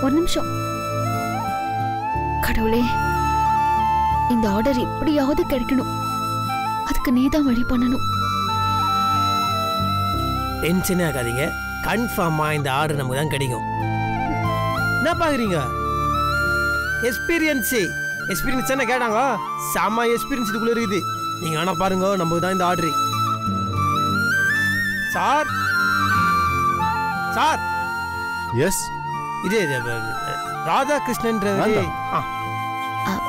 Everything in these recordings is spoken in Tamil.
ஒரு நிமிஷம். கடவுளே, இந்த ஆர்டர் எப்படியாவது கிடைக்கணும். அதுக்கு நீதான் வழி பண்ணணும். டென்ஷனே ஆகாதீங்க, கன்ஃபார்மா இந்த ஆர்டர் நமக்கு தான் கிடைக்கும். என்ன பாக்குறீங்க? எக்ஸ்பீரியன்ஸ் என்ன கேட்டாங்க? செம்ம எக்ஸ்பீரியன்ஸ் இதுக்குள்ள இருக்குது. நீங்க ஆனா பாருங்க, நமக்கு தான் இந்த ஆர்டர். Sir sir. எஸ், இது ராதாகிருஷ்ணன்.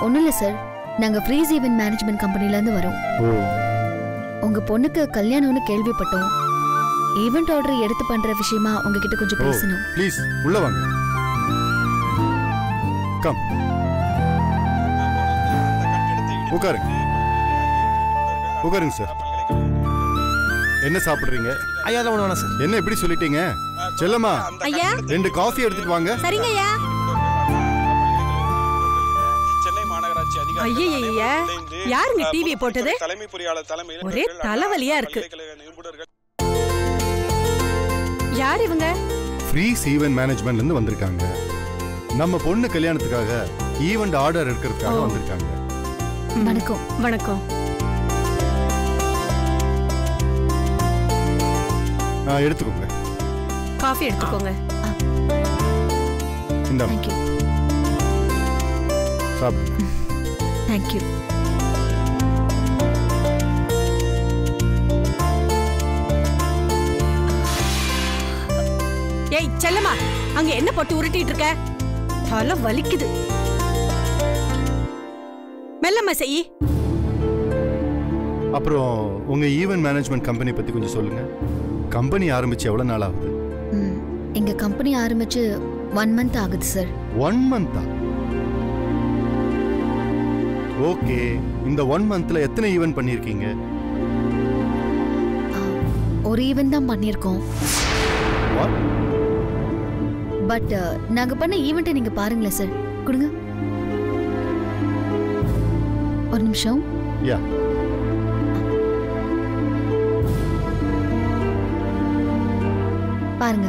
ஒன்றும் இல்லை சார், நாங்கள் ஃப்ரீஸ் ஈவென்ட் மேனேஜ்மெண்ட் கம்பெனிலேருந்து வரோம். உங்க பொண்ணுக்கு கல்யாணம்னு கேள்விப்பட்டோம். ஈவென்ட் ஆர்டர் எடுத்து பண்ற விஷயமா உங்ககிட்ட கொஞ்சம் பேசணும். ப்ளீஸ் உள்ள வாங்க. கம், உட்காருங்க. உட்காருங்க சார். என்ன சாப்பிடுறீங்க? ஐயா தான் வேணாம் சார். என்ன எப்படி சொல்லிட்டீங்க? செல்லம்மா, ஐயா 2 காஃபி எடுத்துட்டு வாங்க. சரிங்க ஐயா. ஐயா, யாருங்க டிவியை போட்டது? ஒரே தலைவலியா இருக்கு. யார் இவங்க? ஃப்ரீஸ் ஈவென்ட் மேனேஜ்மெண்ட்ல இருந்து வந்திருக்காங்க. நம்ம பொண்ணு கல்யாணத்துக்காக ஈவென்ட் ஆர்டர் எடுக்கிறதுக்காக வந்திருக்காங்க. வணக்கம். வணக்கம். எடுத்துக்கோங்க. காஃபி எடுத்துக்கோங்க. இந்த தேங்க்யூ. சாப்பிடுங்க. தேங்க்யூ. ஏய் செல்லம்மா, அங்க என்ன போட்டு உருட்டிட்டு இருக்க? தலை வலிக்குது. மெல்லம்மா செய். அப்புறம் உங்க ஈவென்ட் மேனேஜ்மெண்ட் கம்பெனி பத்தி கொஞ்சம் சொல்லுங்க. கம்பெனி ஆரம்பிச்சு எவ்வளவு நாள் ஆகுது? எங்க கம்பெனி ஆரம்பிச்சு 1 month ஆகுது சார். 1 month? ஓகே. இந்த 1 monthல எத்தனை ஈவென்ட் பண்ணிருக்கீங்க? ஒரு ஈவென்ட் தான் பண்ணிருக்கோம். பட் நாங்க பண்ண ஈவென்ட்டை நீங்க பாருங்களேன் சார். கொடுங்க ஒரு நிமிஷம். யா. பாருங்க.